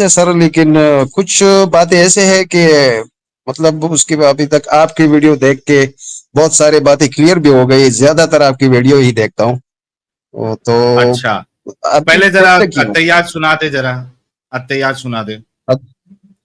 से सर, लेकिन कुछ बातें ऐसे हैं कि मतलब उसके अभी तक आपकी वीडियो देख के बहुत सारी बातें क्लियर भी हो गई। ज्यादातर आपकी वीडियो ही देखता हूँ। तो अच्छा, आपकी पहले जरा वजह क्यों? अत्तहियात सुना दे जरा, अत्तहियात सुना दे।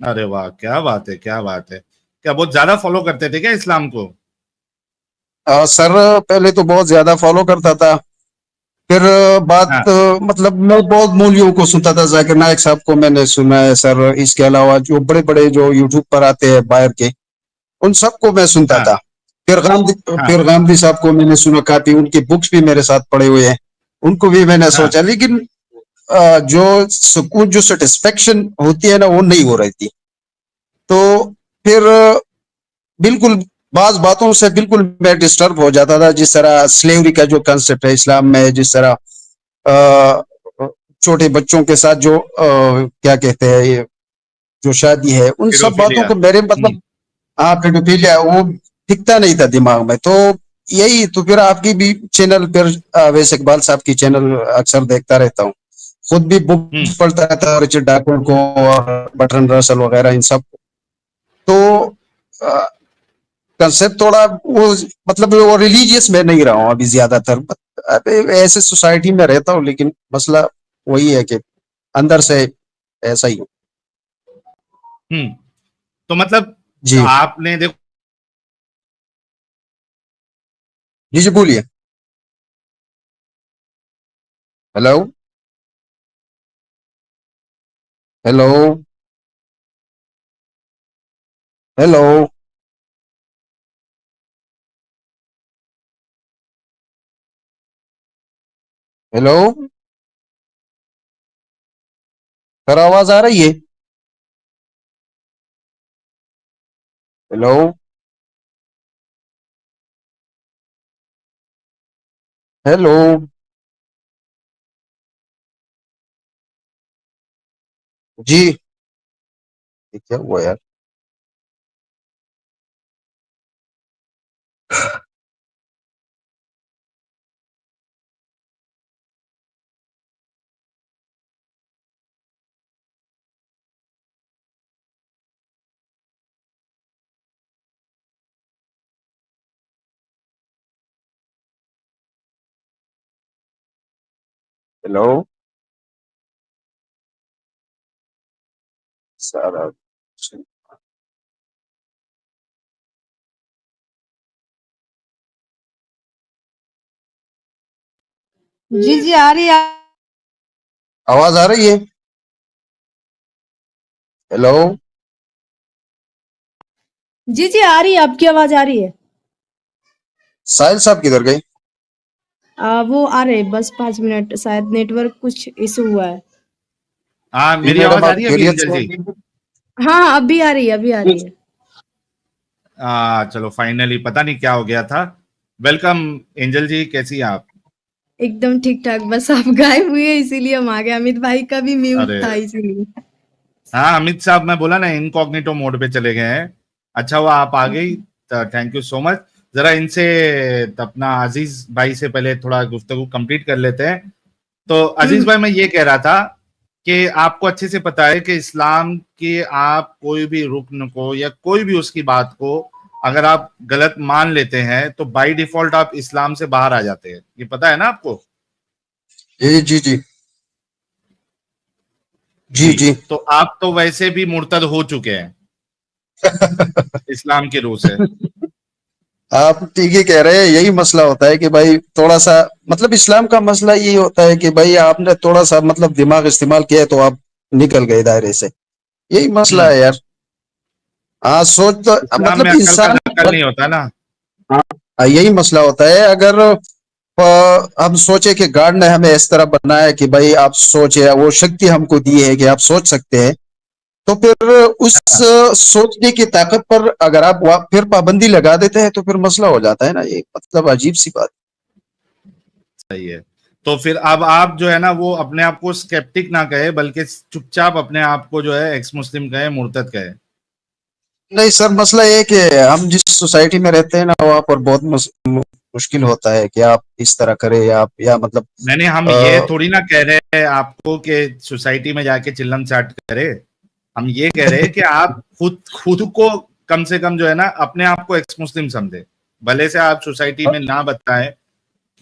अरे वाह, क्या बात है, क्या बात है। क्या बहुत ज्यादा फॉलो करते थे क्या इस्लाम को? सर, पहले तो बहुत ज्यादा फॉलो करता था। फिर हाँ, बात मतलब मैं बहुत मौलवियों को सुनता था। जाकिर नायक साहब को मैंने सुना है सर। इसके अलावा जो बड़े बड़े जो यूट्यूब पर आते हैं बाहर के, उन सबको मैं सुनता हाँ, था। हाँ, फिर गांधी साहब को मैंने सुना, काफी उनकी बुक्स भी मेरे साथ पड़े हुए हैं। उनको भी मैंने हाँ। सोचा, लेकिन जो सुकून, जो सेटिस्फेक्शन होती है ना, वो नहीं हो रही थी। तो फिर बिल्कुल बाज बातों से बिल्कुल मैं डिस्टर्ब हो जाता था। जिस तरह स्लेवरी का जो कंसेप्ट है इस्लाम में, जिस तरह अ, छोटे बच्चों के साथ जो क्या कहते हैं ये, जो शादी है, उन सब बातों पेडोफिलिया। को मेरे मतलब, हाँ, पेडोफिलिया वो टिकता नहीं था दिमाग में। तो यही तो फिर आपकी भी चैनल, फिर वैस इकबाल साहब की चैनल अक्सर देखता रहता हूँ। खुद भी हम्म, बुक्स पढ़ता रहता है, रिचर्ड डाकुर को और बर्ट्रैंड रसल वगैरह, इन सब। तो कंसेप्ट थोड़ा वो, मतलब वो रिलीजियस में नहीं रहा हूँ अभी ज्यादातर। अबे ऐसे सोसाइटी में रहता हूँ, लेकिन मसला वही है कि अंदर से ऐसा ही हूँ। हम्म। तो मतलब जी। आपने देखो, जी जी, बोलिए। Hello. Hello. Hello. Hello. Sir, आवाज आ रही है? हेलो। हेलो। जी। ये क्या हुआ यार? हेलो। सारा। जी जी आ रही है। आवाज आ रही है? हेलो। जी जी आ रही है, आपकी आवाज आ रही है। साहिल साहब किधर गए? वो आ रहे, बस 5 मिनट, शायद नेटवर्क कुछ इशू हुआ है। हाँ, जी मेरी मैडम, आवाज आ आप रही है अभी खैरियत एंजल से जी? हैं? हाँ हाँ, अभी आ रही है, अभी आ रही है। चलो फाइनली, पता नहीं क्या हो गया था। वेलकम एंजल जी, कैसी हैं आप? एकदम ठीक ठाक, बस आप गायब हुए इसीलिए हम आ गए। अमित भाई का भी म्यूट अरे था इसीलिए। हाँ, अमित साहब, मैं बोला ना इनकॉग्निटो मोड पे चले गए हैं। अच्छा हुआ आप आ गई, थैंक यू सो मच। जरा इनसे, अपना अजीज भाई से पहले थोड़ा गुफ्तगू कंप्लीट कर लेते हैं। तो अजीज हम्म। भाई, मैं ये कह रहा था कि आपको अच्छे से पता है कि इस्लाम के आप कोई भी रुकन को या कोई भी उसकी बात को अगर आप गलत मान लेते हैं तो बाय डिफॉल्ट आप इस्लाम से बाहर आ जाते हैं, ये पता है ना आपको? जी जी जी। जी जी। जी। तो आप तो वैसे भी मुर्तद हो चुके हैं इस्लाम के रूह से। आप ठीक ही कह रहे हैं। यही मसला होता है कि भाई थोड़ा सा, मतलब इस्लाम का मसला यही होता है कि भाई आपने थोड़ा सा मतलब दिमाग इस्तेमाल किया है, तो आप निकल गए दायरे से। यही मसला हम्म। है यार। हाँ, सोच तो इस्लाम में मतलब अक्ल का इंसान, दखल नहीं होता ना। हाँ, यही मसला होता है। अगर हम सोचे कि गॉड ने हमें इस तरह बनाया कि भाई आप सोचे, वो शक्ति हमको दी है कि आप सोच सकते हैं, तो फिर उस सोचने की ताकत पर अगर आप फिर पाबंदी लगा देते हैं, तो फिर मसला हो जाता है ना। ये मतलब अजीब सी बात। सही है। तो फिर अब आप जो है ना वो अपने आप को स्केप्टिक ना कहे, बल्कि चुपचाप अपने आप को जो है एक्स मुस्लिम कहे, मुर्तद कहे। नहीं सर, मसला ये है कि हम जिस सोसाइटी में रहते हैं ना, वहाँ पर बहुत मुश्किल होता है कि आप इस तरह करें, या आप या मतलब नहीं, हम ये अ, थोड़ी ना कह रहे हैं आपको कि सोसाइटी में जाके चिल्लम चाट करे। हम ये कह रहे हैं कि आप खुद खुद को कम से कम जो है ना अपने आप को एक्स मुस्लिम समझे। भले से आप सोसाइटी में ना बताएं,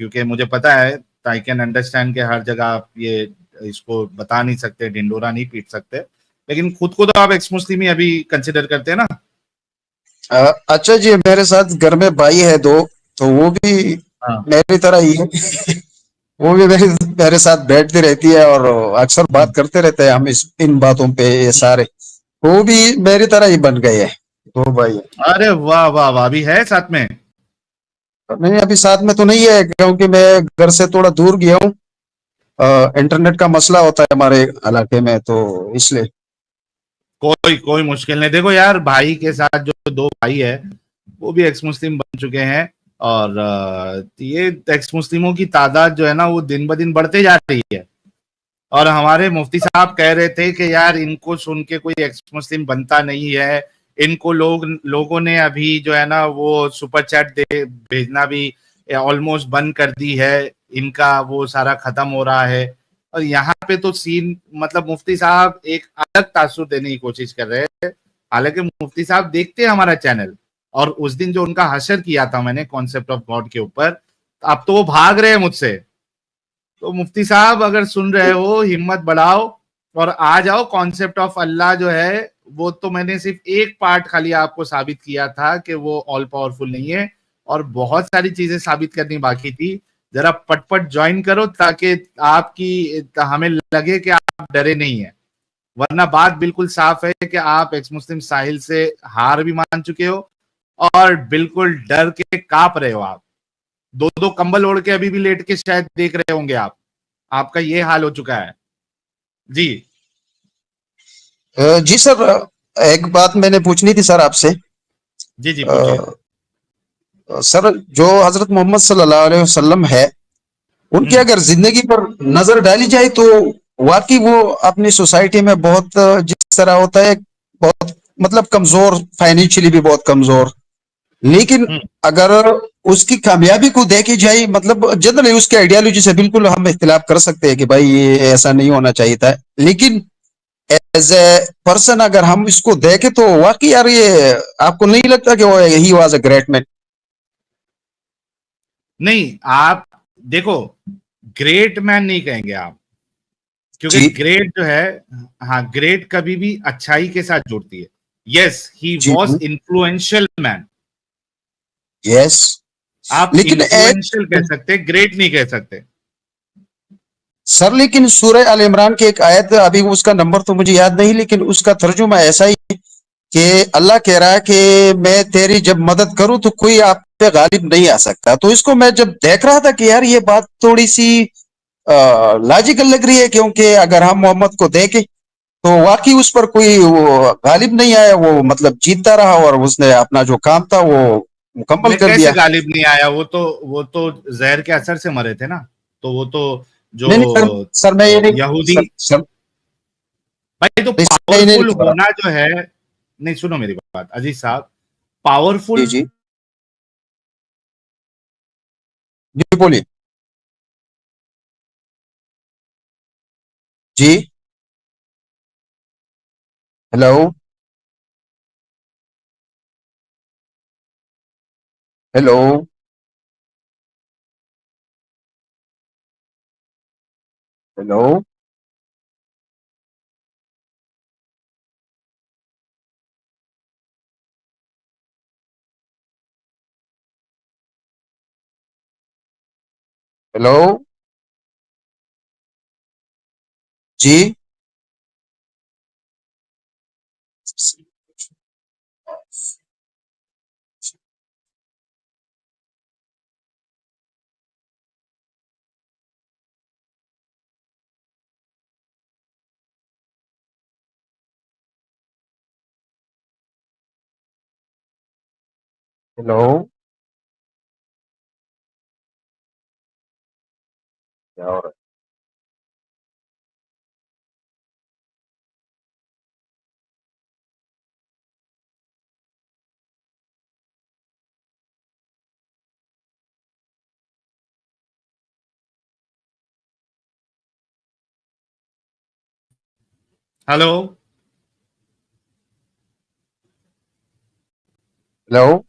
क्योंकि मुझे पता है, आई कैन अंडरस्टैंड कि हर जगह आप ये इसको बता नहीं सकते, ढिंडोरा नहीं पीट सकते, लेकिन खुद को तो आप एक्स मुस्लिम ही अभी कंसिडर करते हैं ना। अच्छा जी, मेरे साथ घर में भाई है दो, तो वो भी हाँ। मेरी तरह ही है। वो भी मेरे साथ बैठती रहती है और अक्सर बात हम्म, करते रहते हैं हम इन बातों पे, ये सारे। वो भी मेरी तरह ही बन गए हैं, दो भाई हैं। अरे वाह वाह वाह, अभी है साथ में? नहीं, अभी साथ में तो नहीं है, क्योंकि मैं घर से थोड़ा दूर गया हूँ। इंटरनेट का मसला होता है हमारे इलाके में, तो इसलिए। कोई कोई मुश्किल नहीं। देखो यार, भाई के साथ जो दो भाई है वो भी एक्स मुस्लिम बन चुके हैं, और ये एक्स मुस्लिमों की तादाद जो है ना वो दिन ब दिन बढ़ते जा रही है। और हमारे मुफ्ती साहब कह रहे थे कि यार इनको सुन के कोई एक्स मुस्लिम बनता नहीं है। इनको लोगों ने अभी जो है ना वो सुपर चैट दे भेजना भी ऑलमोस्ट बंद कर दी है। इनका वो सारा खत्म हो रहा है। और यहाँ पे तो सीन, मतलब मुफ्ती साहब एक अलग तासुर देने की कोशिश कर रहे हैं। हालांकि मुफ्ती साहब देखते हैं हमारा चैनल, और उस दिन जो उनका हशर किया था मैंने कॉन्सेप्ट ऑफ गॉड के ऊपर, अब तो वो भाग रहे हैं मुझसे। तो मुफ्ती साहब अगर सुन रहे हो, हिम्मत बढ़ाओ और आ जाओ। कॉन्सेप्ट ऑफ अल्लाह जो है वो तो मैंने सिर्फ एक पार्ट खाली आपको साबित किया था कि वो ऑल पावरफुल नहीं है, और बहुत सारी चीजें साबित करनी बाकी थी। जरा पटपट ज्वाइन करो ताकि आपकी हमें लगे कि आप डरे नहीं है। वरना बात बिल्कुल साफ है कि आप एक्स मुस्लिम साहिल से हार भी मान चुके हो, और बिल्कुल डर के कांप रहे हो आप। दो दो कंबल ओढ़ के अभी भी लेट के शायद देख रहे होंगे आप। आपका ये हाल हो चुका है। जी जी सर, एक बात मैंने पूछनी थी सर आपसे। जी जी, पूछिए। अ, सर, जो हजरत मोहम्मद सल्लल्लाहु अलैहि वसल्लम है, उनकी हम्म अगर जिंदगी पर नजर डाली जाए तो वाकई वो अपनी सोसाइटी में बहुत, जिस तरह होता है, बहुत मतलब कमजोर, फाइनेंशियली भी बहुत कमजोर। लेकिन हम्म। अगर उसकी कामयाबी को देखी जाए, मतलब जनरली उसके आइडियोलॉजी से बिल्कुल हम इख्तिलाफ कर सकते हैं कि भाई ये ऐसा नहीं होना चाहिए था, लेकिन एज ए पर्सन अगर हम इसको देखें तो वाकई यार, ये आपको नहीं लगता कि वो he was a great man? नहीं, आप देखो, ग्रेट मैन नहीं कहेंगे आप, क्योंकि जी ग्रेट जो है, हाँ, ग्रेट कभी भी अच्छाई के साथ जुड़ती है। यस, ही जी वॉज इन्फ्लुएंशियल मैन। यस। आप लेकिन इन्फ्लुएंशियल कह सकते, ग्रेट नहीं कह सकते। सर, लेकिन सूरह अल इमरान की एक आयत, अभी उसका नंबर तो मुझे याद नहीं, लेकिन उसका तर्जुमा ऐसा ही है कि अल्लाह कह रहा है कि मैं तेरी जब मदद करूं तो कोई आप पे गालिब नहीं आ सकता। तो इसको मैं जब देख रहा था कि यार ये बात थोड़ी सी लॉजिकल लग रही है, क्योंकि अगर हम मोहम्मद को देखें तो वाकई उस पर कोई वो गालिब नहीं आया, वो मतलब जीतता रहा और उसने अपना जो काम था वो मुकम्मल नहीं, कर कैसे दिया। गालिब नहीं आया? वो तो जहर के असर से मरे थे ना। तो वो तो जो नहीं नहीं सर, सर मैं ये नहीं, यहूदी, सर सर, भाई तो नहीं, सर मैं ये नहीं पावरफुल लिख रहा। होना जो है, नहीं सुनो मेरी बात अजीज साहब, जी पावरफुल, जी जी, बोलिए। जी, हेलो, हेलो, हेलो, हेलो, जी, हेलो। क्या हो रहा है? हेलो। हेलो।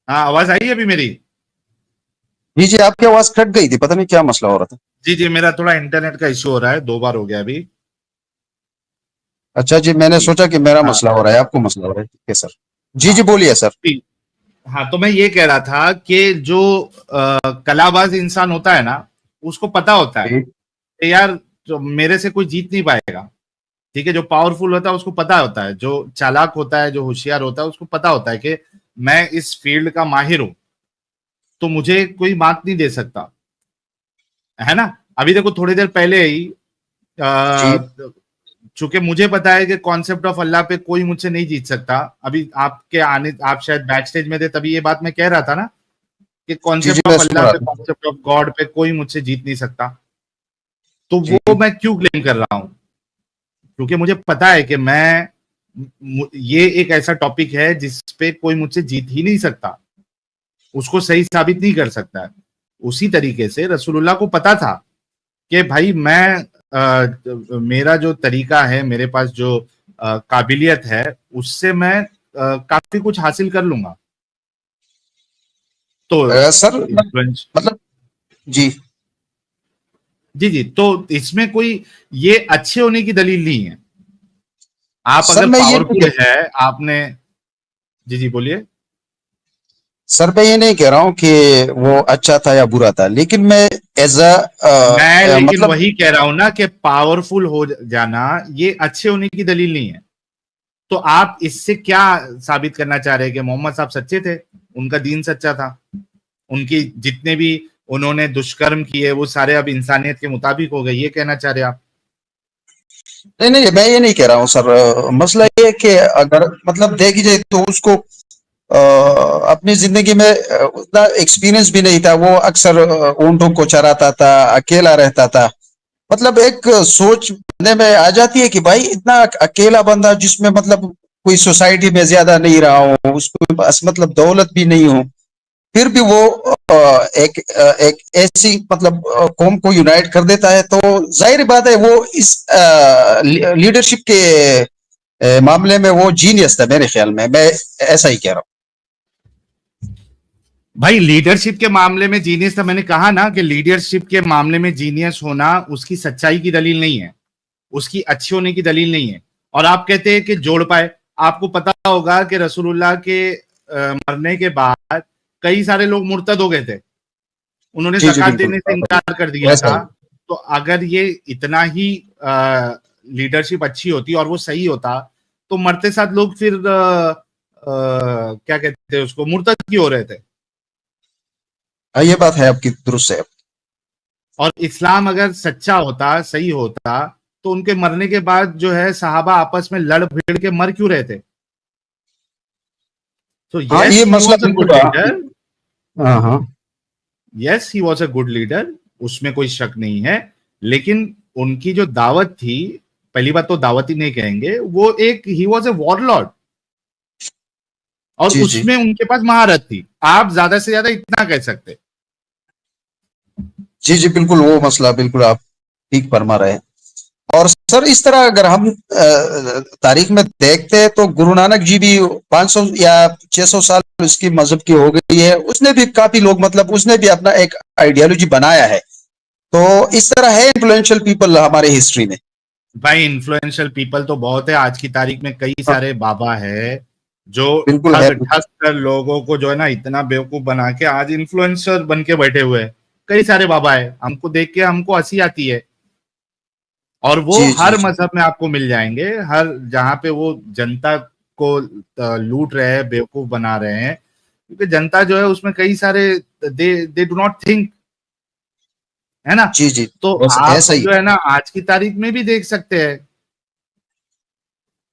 हाँ, आवाज आई है अभी मेरी? जी जी, आपकी आवाज कट गई थी, पता नहीं क्या मसला हो रहा था। जी जी, मेरा थोड़ा इंटरनेट का इश्यू हो रहा है, 2 बार हो गया अभी। अच्छा जी, मैंने जी। सोचा कि मेरा हाँ। मसला हो रहा है, आपको मसला हो रहा है। ठीक है सर। जी हाँ। जी, बोलिए सर। जी। हाँ, तो मैं ये कह रहा था कि जो कलाबाज इंसान होता है ना, उसको पता होता है जी कि यार जो मेरे से कोई जीत नहीं पाएगा। ठीक है, जो पावरफुल होता है उसको पता होता है, जो चालाक होता है, जो होशियार होता है, उसको पता होता है कि मैं इस फील्ड का माहिर हूं, तो मुझे कोई मात नहीं दे सकता, है ना? अभी देखो, थोड़ी देर पहले ही जी चूंकि मुझे पता है कि कॉन्सेप्ट ऑफ अल्लाह पे कोई मुझसे नहीं जीत सकता। अभी आपके आने, आप शायद बैक स्टेज में थे, तभी ये बात मैं कह रहा था ना कि जी जी, कॉन्सेप्ट मैं ऑफ सुन अल्लाह रहा पे, था। कॉन्सेप्ट ऑफ गॉड पे कोई मुझसे जीत नहीं सकता। तो जी वो मैं क्यों क्लेम कर रहा हूं? क्योंकि मुझे पता है कि ये एक ऐसा टॉपिक है जिस पे कोई मुझसे जीत ही नहीं सकता, उसको सही साबित नहीं कर सकता है। उसी तरीके से रसूलुल्लाह को पता था कि भाई मेरा जो तरीका है, मेरे पास जो काबिलियत है, उससे मैं काफी कुछ हासिल कर लूंगा। तो सर इन्फ्लुएंस। मतलब जी। जी जी, तो इसमें कोई ये अच्छे होने की दलील नहीं है। आप सर अगर मैं ये नहीं पावरफुल कह है, आपने। जी जी, बोलिए। सर मैं ये नहीं कह रहा हूँ कि वो अच्छा था या बुरा था, लेकिन मैं एज मैं अ लेकिन मतलब। वही कह रहा हूं ना कि पावरफुल हो जाना ये अच्छे होने की दलील नहीं है। तो आप इससे क्या साबित करना चाह रहे हैं कि मोहम्मद साहब सच्चे थे, उनका दीन सच्चा था, उनकी जितने भी उन्होंने दुष्कर्म किए वो सारे अब इंसानियत के मुताबिक हो गए, ये कहना चाह रहे हैं आप? नहीं नहीं, मैं ये नहीं कह रहा हूँ सर। मसला ये है कि अगर मतलब देखी जाए तो उसको अपनी जिंदगी में उतना एक्सपीरियंस भी नहीं था। वो अक्सर ऊंटों को चराता था, अकेला रहता था। मतलब एक सोच बंदे में आ जाती है कि भाई इतना अकेला बंदा जिसमें मतलब कोई सोसाइटी में ज्यादा नहीं रहा हो, उसको पास मतलब दौलत भी नहीं हो, फिर भी वो एक ऐसी मतलब कौम को यूनाइट कर देता है। तो जाहिर बात है वो इस लीडरशिप के मामले में वो जीनियस था मेरे ख्याल में। मैं ऐसा ही कह रहा भाई, लीडरशिप के मामले में जीनियस था, मैंने कहा ना कि लीडरशिप के मामले में जीनियस होना उसकी सच्चाई की दलील नहीं है, उसकी अच्छी होने की दलील नहीं है। और आप कहते हैं कि जोड़ पाए। आपको पता होगा कि रसूलुल्लाह के मरने के बाद कई सारे लोग मुर्तद हो गए थे, उन्होंने जी जी, ज़कात बिल्कुल देने से इनकार कर दिया वैसा था। ही। तो अगर ये इतना ही लीडरशिप अच्छी होती और वो सही होता, तो मरते साथ लोग फिर क्या कहते हैं उसको, मुर्तद क्यों हो रहे थे? हाँ, ये बात है आपकी, दुरुस्त है। और इस्लाम अगर सच्चा होता, सही होता, तो उनके मरने के बाद जो है सहाबा आपस में लड़ भिड़ के मर क्यों रहे थे? तो हाँ, यस, ये ही मसला वाज अ गुड बिल्कुल लीडर। हाँ हाँ। Yes, he was a good leader, उसमें कोई शक नहीं है। लेकिन उनकी जो दावत थी, पहली बात तो दावत ही नहीं कहेंगे, वो एक ही वॉज ए वॉरलॉर्ड, और जी जी उसमें उनके पास महारत थी। आप ज्यादा से ज्यादा इतना कह सकते। जी जी, बिल्कुल वो मसला बिल्कुल आप ठीक फरमा रहे हैं। और सर इस तरह अगर हम तारीख में देखते हैं तो गुरु नानक जी भी 500 या 600 साल उसकी मजहब की हो गई है। उसने भी काफी लोग मतलब उसने भी अपना एक आइडियोलॉजी बनाया है। तो इस तरह है इन्फ्लुएंशियल पीपल हमारे हिस्ट्री में। भाई, इन्फ्लुएंशियल पीपल तो बहुत है आज की तारीख में, कई हाँ, सारे बाबा है जो बिल्कुल है। ठग ठग कर लोगों को जो है ना इतना बेवकूफ बना के आज इन्फ्लुएंसर बन के बैठे हुए हैं। कई सारे बाबा है, हमको देख के हमको हंसी आती है। और वो जी जी हर जी मजहब में आपको मिल जाएंगे, हर जहां पे वो जनता को लूट रहे हैं, बेवकूफ बना रहे हैं, क्योंकि जनता जो है उसमें कई सारे, दे दे डू नॉट थिंक, है ना? जी जी, तो बस आप ऐसा ही। जो है ना आज की तारीख में भी देख सकते हैं।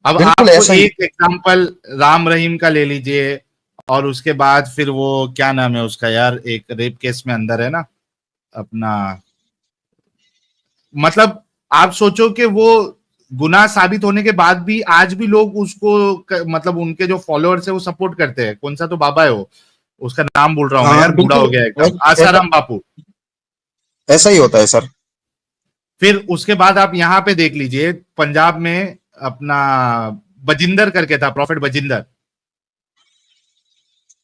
अब बिल्कुल आपको ऐसा ही। एक एग्जांपल राम रहीम का ले लीजिए, और उसके बाद फिर वो क्या नाम है उसका यार, एक रेप केस में अंदर है ना, अपना मतलब आप सोचो कि वो गुनाह साबित होने के बाद भी आज भी लोग उसको मतलब उनके जो फॉलोअर्स है वो सपोर्ट करते हैं। कौन सा तो बाबा है वो, उसका नाम भूल रहा हूं मैं यार, हाँ बूढ़ा हो बिल्कुल, गया एकदम, आसाराम बापू। ऐसा ही होता है सर। फिर उसके बाद आप यहाँ पे देख लीजिए पंजाब में अपना बजिंदर करके था, प्रॉफिट बजिंदर।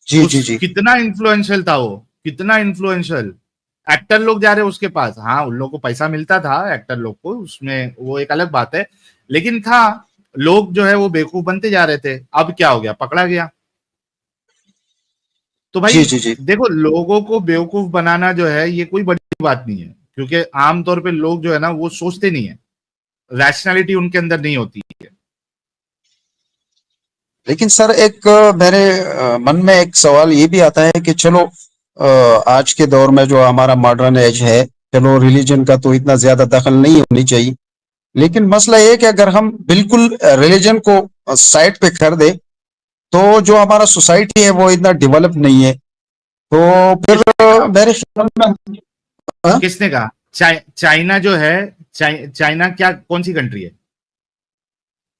जी उस जी जी। कितना इन्फ्लुएंशियल था वो, कितना इन्फ्लुएंशियल। एक्टर लोग जा रहे उसके पास, हाँ उन लोगों को पैसा मिलता था एक्टर लोग को, उसमें वो एक अलग बात है, लेकिन था, लोग जो है वो बेवकूफ बनते जा रहे थे। अब क्या हो गया, पकड़ा गया। तो भाई जी जी जी। देखो, लोगों को बेवकूफ बनाना जो है ये कोई बड़ी बात नहीं है, क्योंकि आमतौर पे लोग जो है ना वो सोचते नहीं है, रैशनैलिटी उनके अंदर नहीं होती है। लेकिन सर एक मेरे मन में एक सवाल ये भी आता है कि चलो आज के दौर में जो हमारा मॉडर्न एज है, चलो रिलीजन का तो इतना ज्यादा दखल नहीं होनी चाहिए, लेकिन मसला ये है कि अगर हम बिल्कुल रिलीजन को साइड पे कर दे तो जो हमारा सोसाइटी है वो इतना डेवलप नहीं है। तो फिर किसने कहा, मेरे ख्याल में हाँ? किसने कहा? चाइना जो है, चाइना क्या, कौन सी कंट्री है?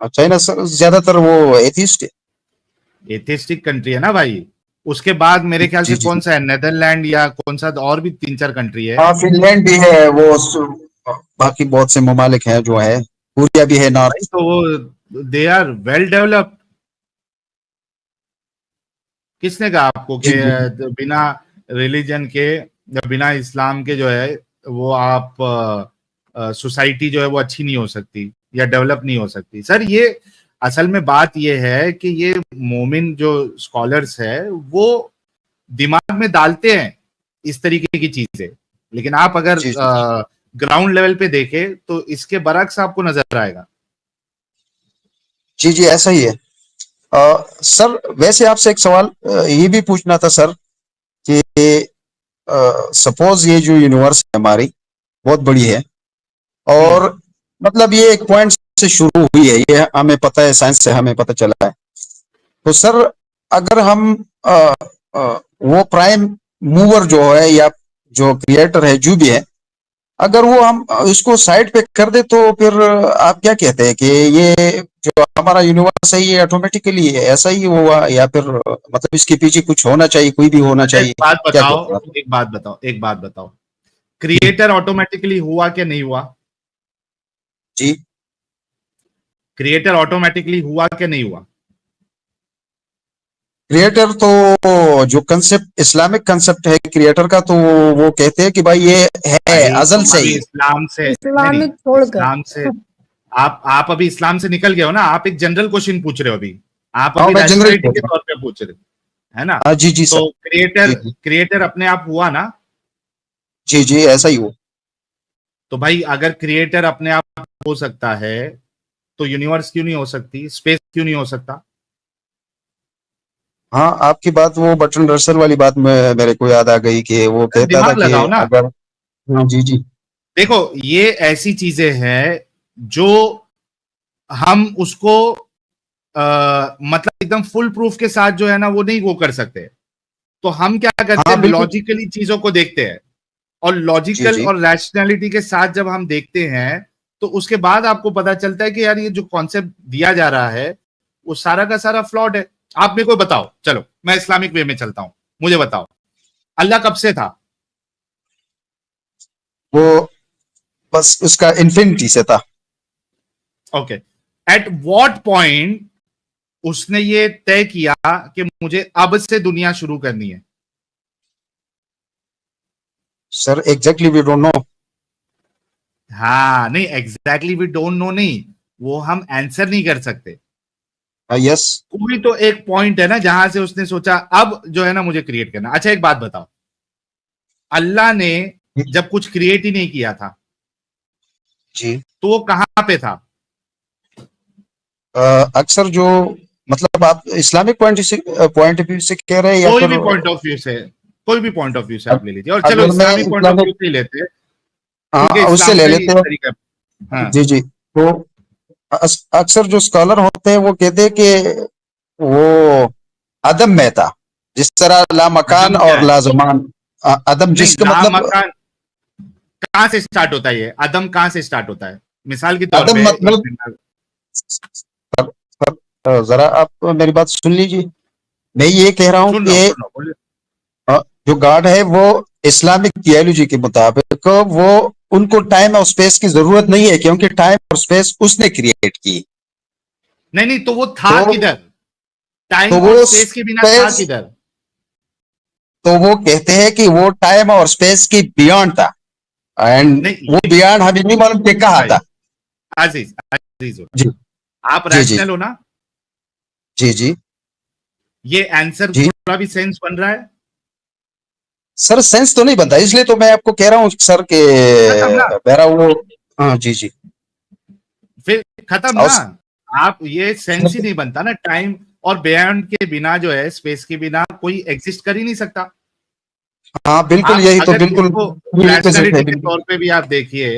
चाइना सर ज्यादातर वो एथिस्ट है। एथिस्टिक कंट्री है ना भाई। उसके बाद मेरे ख्याल जी से जी कौन जी। सा है, नेदरलैंड या कौन सा, और भी तीन चार कंट्री है। हाँ फिनलैंड भी है वो बाकी बहुत से ममालिक हैं जो है, कोरिया भी है तो भाई नॉर्थ। तो वो दे आर वेल डेवलप्ड। किसने कहा आपको कि जी जी जी। बिना रिलीजन के या बिना इस्लाम के जो है वो आप सोसाइटी जो है वो अच्छी नहीं हो सकती या डेवलप नहीं हो सकती? सर ये असल में बात ये है कि ये मोमिन जो स्कॉलर्स है वो दिमाग में डालते हैं इस तरीके की चीजें, लेकिन आप अगर जी जी ग्राउंड लेवल पे देखें तो इसके बरक्स आपको नजर आएगा। जी जी ऐसा ही है। सर वैसे आपसे एक सवाल ये भी पूछना था सर कि सपोज ये जो यूनिवर्स है हमारी बहुत बड़ी है, हम्म। और मतलब ये एक पॉइंट से शुरू हुई है, ये हमें पता है, साइंस से हमें पता चला है। तो सर अगर हम अ, वो प्राइम मूवर जो है या जो क्रिएटर है जो भी है, अगर वो हम इसको साइड पे कर दे तो फिर आप क्या कहते हैं कि ये जो हमारा यूनिवर्स है ये ऑटोमेटिकली ऐसा ही हुआ, या फिर मतलब इसके पीछे कुछ होना चाहिए, कोई भी होना अच्छा एक चाहिए, बात क्या बताओ, कहते हैं आप? एक बात बताओ, एक बात बताओ, क्रिएटर ऑटोमेटिकली हुआ क्या नहीं हुआ? जी। क्रिएटर ऑटोमेटिकली हुआ क्या नहीं हुआ? क्रिएटर तो जो कंसेप्ट इस्लामिक कंसेप्ट है क्रिएटर का, तो वो कहते हैं कि भाई ये है भाई अजल तुम से अभी ही। इस्लाम से, नहीं नहीं, इस्लामिक छोड़कर। इस्लाम से, आप अभी इस्लाम से निकल गए हो ना, आप एक जनरल क्वेश्चन पूछ रहे हो अभी, आप हाँ अभी मैं जनरल रैशनैलिटी पूछ के रहा तौर पे पूछ रहे हो, है ना? हूँ। हाँ जी जी सर। तो क्रिएटर, जी जी क्रिएटर अपने आप हुआ ना? जी जी ऐसा ही हो। तो भाई अगर क्रिएटर अपने आप हो सकता है तो यूनिवर्स क्यों नहीं हो सकती, स्पेस क्यों नहीं हो सकता? हाँ आपकी बात वो बर्ट्रैंड रसल वाली बात में मेरे को याद आ गई कि वो कहता था दिमाग कि लगाओ ना। अगर हाँ जी जी देखो ये ऐसी चीजें हैं जो हम उसको मतलब एकदम फुल प्रूफ के साथ जो है ना वो नहीं वो कर सकते। तो हम क्या करते हाँ हैं, बिल्कुल। लॉजिकली चीजों को देखते हैं, और जी लॉजिकल जी और रैशनैलिटी के साथ जब हम देखते हैं तो उसके बाद आपको पता चलता है कि यार ये जो कॉन्सेप्ट दिया जा रहा है वो सारा का सारा फ्लॉड है। आप मेरे को बताओ, चलो मैं इस्लामिक वे में चलता हूं, मुझे बताओ अल्लाह कब से था? वो बस उसका इन्फिनिटी से था। ओके, एट व्हाट पॉइंट उसने ये तय किया कि मुझे अब से दुनिया शुरू करनी है? Sir exactly we don't know. हाँ नहीं, एग्जैक्टली वी डोंट नो नहीं, वो हम आंसर नहीं कर सकते। यस। कोई तो एक पॉइंट है ना जहां से उसने सोचा अब जो है ना मुझे क्रिएट करना। अच्छा एक बात बताओ, अल्लाह ने जब कुछ क्रिएट ही नहीं किया था जी। तो वो कहां पे था? अक्सर जो मतलब आप इस्लामिक पॉइंट ऑफ व्यू से कह रहे हैं या कोई फिर भी पॉइंट ऑफ व्यू से, कोई भी पॉइंट ऑफ व्यू से आप ले लीजिए, और चलो अगर मैं Islamic point of view Islamic से ही लेते हैं क्योंकि हाँ उससे इस्लाम ले का ही लेते हैं। तरीका है। हाँ। जी जी। तो अक्सर जो स्कॉलर होते हैं वो कहते हैं कि वो अदम में था, जिस तरह ला मकान अदम क्या और है? ला जमान। अदम नहीं जिसका ला मतलब मकान, कहां से स्टार्ट होता है? ये अदम कहां से स्टार्ट होता है? मिसाल के तौर आदम पे मतलब जरा आप मेरी बात सुन लीजिए। मैं ये कह रहा हूँ सुन कि रहा हूँ, बोलिए। जो गॉड है वो इस्लामिक थियोलॉजी के मुताबिक वो उनको टाइम और स्पेस की जरूरत नहीं है, क्योंकि टाइम और स्पेस उसने क्रिएट की। नहीं, तो वो था तो किधर? तो टाइम और वो स्पेस के बिना था स्पेस, किधर? तो वो कहते हैं कि वो टाइम और स्पेस की बियॉन्ड था, एंड नहीं, वो ये बियॉन्ड हमें नहीं मालूम कि कहाँ भाई, था। अजीज अजीज हो, जी आप जी जी रैशनल हो ना? जी जी ये आंसर जी थोड़ा भी सेंस बन रहा है? सर सेंस तो नहीं बनता, इसलिए तो मैं आपको कह रहा हूँ सर कि खत्म ना? मेरा वो, हाँ जी जी। फिर खत्म और ना? आप ये सेंस ही नहीं बनता ना, टाइम और बियॉन्ड के बिना जो है, स्पेस के बिना कोई एग्जिस्ट कर ही नहीं सकता। हाँ बिल्कुल, आप यही तो अगर बिल्कुल इसको प्रीरिक्विजिट है रैशनैलिटी के बिल्कुल। तौर पे भी आप देखिए,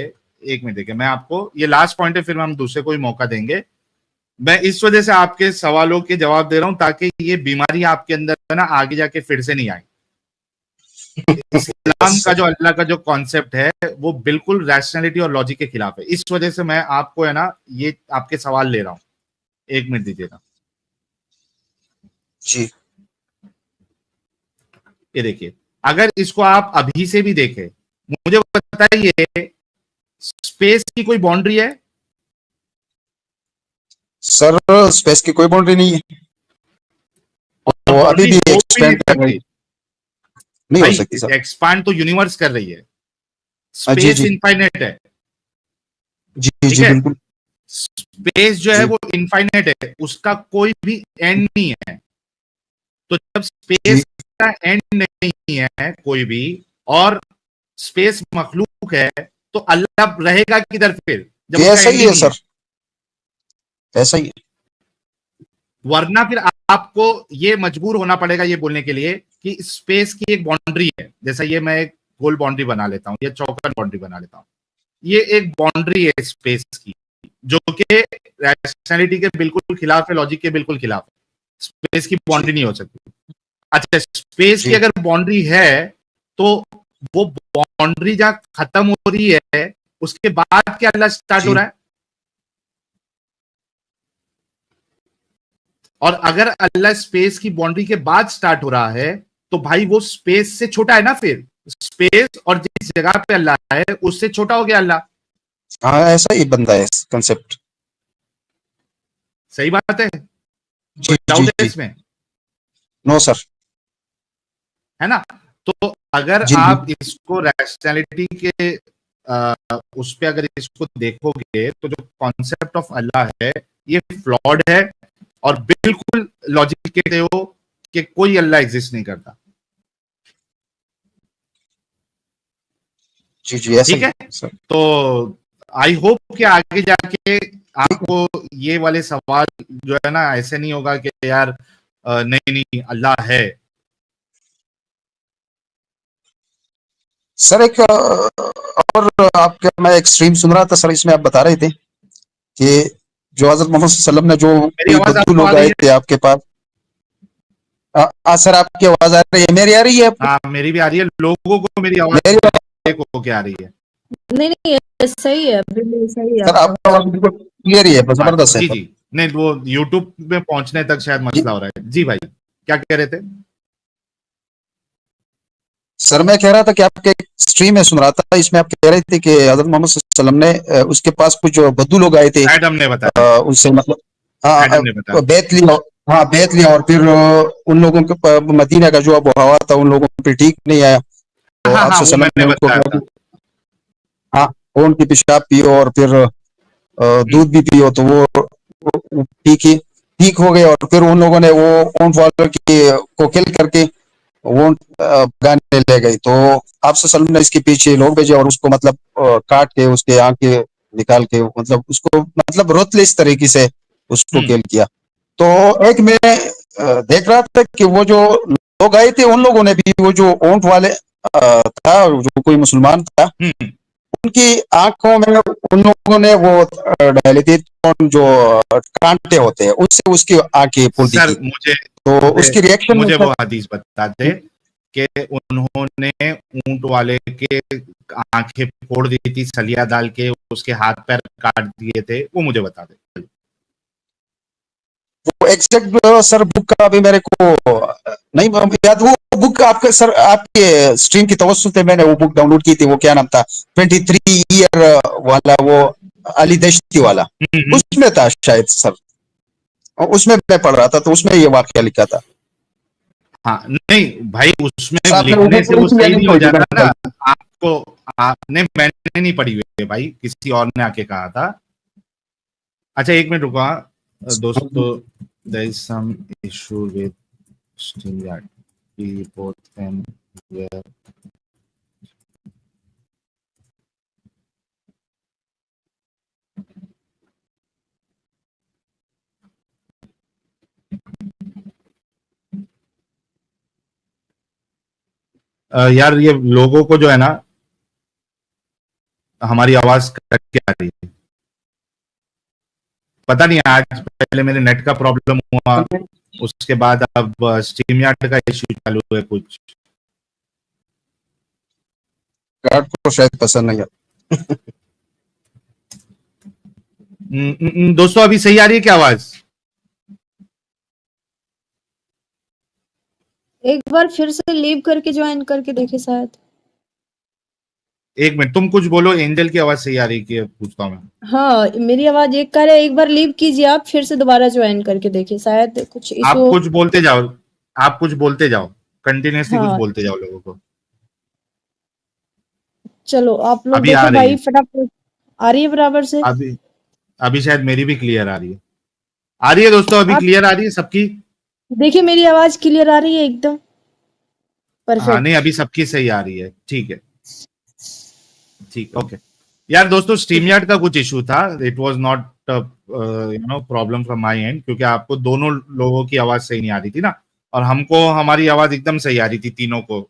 एक मिनट देखिए, मैं आपको ये लास्ट पॉइंट है, फिर हम दूसरे को ही मौका देंगे। मैं इस वजह से आपके सवालों के जवाब दे रहा हूं ताकि ये बीमारी आपके अंदर है ना आगे जाके फिर से नहीं आए। यस इस्लाम का सर। जो अल्लाह का जो कॉन्सेप्ट है वो बिल्कुल रैशनैलिटी और लॉजिक के खिलाफ है। इस वजह से मैं आपको है ना ये आपके सवाल ले रहा हूं। एक मिनट दीजिएगा। जी ये देखिए, अगर इसको आप अभी से भी देखें, मुझे बताइए, स्पेस की कोई बाउंड्री है? सर स्पेस की कोई बाउंड्री नहीं है, और वो अभी बाउंड्री भी हो भी नहीं एक्सपेंड कर रही, सकती नहीं हो भाई। सकती सर। एक्सपांड तो यूनिवर्स कर रही है, जी स्पेस जी इनफाइनेट है। जी ठीक जी है, बिल्कुल। स्पेस जो है जी वो इनफाइनेट है, उसका कोई भी एंड नहीं है। तो जब जी स्पेस का एंड नहीं है कोई भी, और स्पेस मखलूक है, तो अल्लाह रहेगा किधर फिर जब ये उसका ऐसा एंड ही ही है नहीं है? सर, ऐसा ही है। वरना फिर आपको ये मजबूर होना पड़ेगा ये बोलने के लिए कि स्पेस की एक बाउंड्री है। जैसा ये मैं एक गोल बाउंड्री बना लेता हूं या चौकन बाउंड्री बना लेता हूं, ये एक बाउंड्री है स्पेस की, जो कि रैशनैलिटी के बिल्कुल खिलाफ है, लॉजिक के बिल्कुल खिलाफ है। स्पेस की जी बाउंड्री नहीं हो सकती। अच्छा, स्पेस की जी अगर बाउंड्री है, तो वो बाउंड्री जहां खत्म हो रही है उसके बाद क्या अल्लाह स्टार्ट हो जी रहा है? और अगर अल्लाह स्पेस की बाउंड्री के बाद स्टार्ट हो रहा है, तो भाई वो स्पेस से छोटा है ना फिर। स्पेस और जिस जगह पे अल्लाह है उससे छोटा हो गया अल्लाह। हाँ ऐसा ही बनता है कंसेप्ट। सही बात है, जी कोई जी डाउट है जी। इसमें? No sir. है ना? तो अगर जी आप बिल्कुल। इसको रैशनैलिटी के उस पे अगर इसको देखोगे, तो जो कॉन्सेप्ट ऑफ अल्लाह है ये फ्लॉड है, और बिल्कुल लॉजिक के हो कि कोई अल्लाह एग्जिस्ट नहीं करता। जी जी ऐसा ठीक ही है, है सर। तो आई होप कि आगे जाके ठीक है आपको ये वाले सवाल जो है ना ऐसे नहीं होगा कि यार नहीं नहीं अल्लाह है। सर। एक और आपके मैं एक स्ट्रीम सुन रहा था सर, इसमें आप बता रहे थे कि जो हजरत मोहम्मद सल्लल्लाहु अलैहि वसल्लम ने जो मेरी कोई आवाज बद्दू आपको आ लोग रही आए है? थे आपके पास। सर आपकी आवाज आ रही है, मेरी आ रही है आपको? हाँ, मेरी भी आ रही है, लोगों को मेरी आवाज मेरी ब्रेक होके आ रही है। नहीं नहीं, ये सही है, बिल्कुल सही है सर आपका। आपका आवाज बिल्कुल क्लियर ही है, अच्छा, जबरदस्त है जी सर। जी। नहीं, वो यूट्यूब में पहुंचने तक शायद जी मसला हो रहा है। जी भाई, क्या कह रहे थे? सर मैं कह रहा था कि आपके स्ट्रीम में सुन रहा था, इसमें आप कह रहे थे कि हजरत मोहम्मद सल्लल्लाहु अलैहि वसल्लम ने उसके पास कुछ बद्दू लोग आए थे, एडम ने बताया। उनसे मतलब, हाँ एडम ने बताया। बैत लिया। हाँ बैत लिया, और फिर उन लोगों के मदीना का जो अब हवा था उन लोगों पे ठीक नहीं आया, तो हाँ आप हाँ, वो सल्लल्लाहु अलैहि वसल्लम मैंने ने उनको बताया कहा था। कि हाँ वो उनकी पेशाब पियो, और फिर हम्म, दूध भी पियो, तो वो ठीक हो गए। और फिर उन लोगों ने वो ऊंट वालों की को किल करके वो गाने ले गई, तो आप सल्लल्लाहु अलैहि वसल्लम ने इसके पीछे लोग भेजे और उसको मतलब काट के उसके आंखें निकाल के, मतलब उसको मतलब रोतले तरीके से उसको हम्म, किल किया। तो एक मैं देख रहा था कि वो जो लोग आए थे उन लोगों ने भी वो जो ऊंट वाले था, जो कोई मुसलमान था, हम्म। उनकी आंखों में उन लोगों ने वो डाली थी, तो जो कांटे होते हैं उससे उसकी आंखें फूटी सर थी। मुझे तो मुझे उसकी रिएक्शन में मुझे सर, वो हदीस बता दे कि उन्होंने ऊंट वाले के आंखें फोड़ दी थी सलिया डाल के, उसके हाथ पैर काट दिए थे, वो मुझे बता दे। वो एग्जैक्ट सर बुक का अभी मेरे को नहीं याद। वो बुक आपके सर आपके स्ट्रीम की तवज्जो से मैंने वो बुक डाउनलोड की थी। वो क्या नाम था, 23 ईयर वाला, वो अली दश्ती वाला, उसमें था शायद सर। उसमें मैं पढ़ रहा था तो उसमें ये वाकया लिखा था। हाँ नहीं भाई, उसमें आपने वो लिखने बुक से वो पढ़ी थी या सही नहीं नहीं हो पढ़ी जाता ना। थी? आपको आपने, मैंने नहीं पढ़ी हुई है भाई, किसी और ने आके कहा था। अच्छा एक मिनट रुको दोस्तों, there is some issue with StreamYard. We both can hear. यार ये लोगों को जो है ना हमारी आवाज कट के आ रही है, पता नहीं। आज पहले मेरे नेट का प्रॉब्लम हुआ, उसके बाद अब स्ट्रीमयार्ड का इश्यू चालू है कुछ। गार्ड को शायद पसंद नहीं है। दोस्तों अभी सही आ रही है क्या आवाज? एक बार फिर से लीव करके ज्वाइन करके देखे शायद। एक मिनट, तुम कुछ बोलो। एंजल की आवाज सही आ रही है पूछता हूँ मैं। हाँ मेरी आवाज एक कर है, एक बार लीव कीजिए आप, फिर से दोबारा ज्वाइन करके देखिए, शायद कुछ आप इशू। कुछ बोलते जाओ, आप कुछ बोलते जाओ, कंटिन्यूसली कुछ हाँ बोलते जाओ लोगों को। चलो आप लोग अभी आ देखो रही भाई है, फटाफट। आ रही है बराबर से? अभी अभी शायद मेरी भी क्लियर आ रही है। आ रही है दोस्तों, अभी आप क्लियर आ रही है सबकी? देखिए मेरी आवाज क्लियर आ रही है एकदम हाँ नहीं, परफेक्ट। अभी सबकी सही आ रही है, ठीक है, ठीक, ओके। यार दोस्तों स्ट्रीमयार्ड का कुछ इशू था, it was not problem from my and, क्योंकि आपको दोनों लोगों की आवाज सही नहीं आ रही थी ना, और हमको हमारी आवाज एकदम सही आ रही थी तीनों को।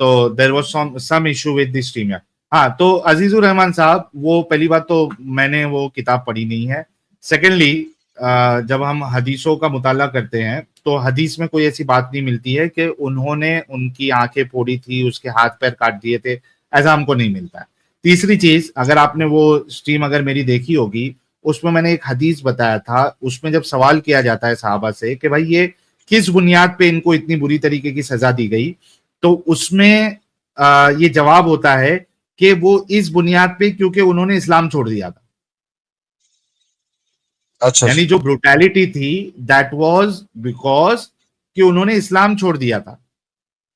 तो there was some issue with the StreamYard. हाँ तो अजीजुर रहमान साहब, वो पहली बात तो मैंने वो किताब पढ़ी नहीं है। सेकेंडली, जब हम हदीसों का मुताला करते हैं तो हदीस में कोई ऐसी बात नहीं मिलती है कि उन्होंने उनकी आंखें फोड़ी थी, उसके हाथ पैर काट दिए थे, ऐसा हमको नहीं मिलता है। तीसरी चीज, अगर आपने वो स्ट्रीम अगर मेरी देखी होगी, उसमें मैंने एक हदीस बताया था, उसमें जब सवाल किया जाता है सहाबा से कि भाई ये किस बुनियाद पे इनको इतनी बुरी तरीके की सजा दी गई, तो उसमें ये जवाब होता है कि वो इस बुनियाद पे क्योंकि उन्होंने इस्लाम छोड़ दिया था। अच्छा यानी जो ब्रुटैलिटी थी दैट वाज बिकॉज कि उन्होंने इस्लाम छोड़ दिया था। हाँ,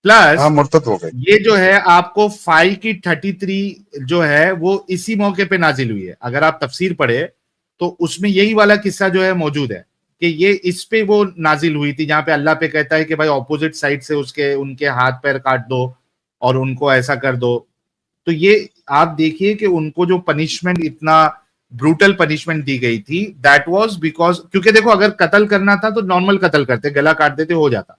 प्लस मुर्तद हो गए। ये जो है आपको 5 की 33 जो है वो इसी मौके पे नाजिल हुई है। अगर आप तफसीर पढ़े तो उसमें यही वाला किस्सा जो है मौजूद है कि ये इस पे वो नाजिल हुई थी, जहां पे अल्लाह पे कहता है कि भाई ऑपोजिट साइड से उसके उनके हाथ पैर काट दो और उनको ऐसा कर दो। तो ये आप देखिए कि उनको जो पनिशमेंट, इतना ब्रूटल पनिशमेंट दी गई थी, दैट वाज बिकॉज, क्योंकि देखो अगर कत्ल करना था तो नॉर्मल कत्ल करते, गला काट देते, हो जाता,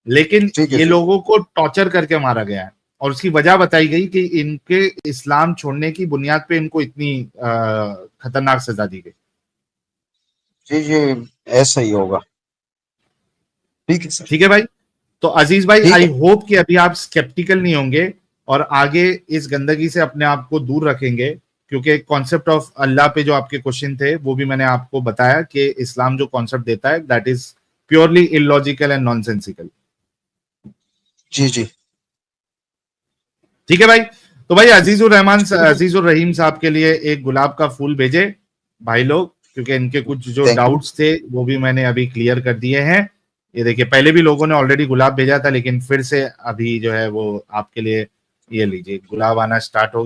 लेकिन ठीक है ये जी। लोगों को टॉर्चर करके मारा गया है। और उसकी वजह बताई गई कि इनके इस्लाम छोड़ने की बुनियाद पे इनको इतनी खतरनाक सजा दी गई। जी जी, ऐसा ही होगा। ठीक है सर। ठीक है भाई। तो अजीज भाई, ठीक आई है। होप कि अभी आप स्केप्टिकल नहीं होंगे और आगे इस गंदगी से अपने आप को दूर रखेंगे, क्योंकि कॉन्सेप्ट ऑफ अल्लाह पे जो आपके क्वेश्चन थे वो भी मैंने आपको बताया कि इस्लाम जो कॉन्सेप्ट देता है that is purely illogical and nonsensical. जी जी। ठीक है भाई। तो भाई अजीजुर रहीम साहब के लिए एक गुलाब का फूल भेजे भाई लोग, क्योंकि इनके कुछ जो थैंक यू। डाउट्स थे वो भी मैंने अभी क्लियर कर दिए हैं। ये देखिए, पहले भी लोगों ने ऑलरेडी गुलाब भेजा था, लेकिन फिर से अभी जो है वो आपके लिए, ये लीजिए, गुलाब आना स्टार्ट हो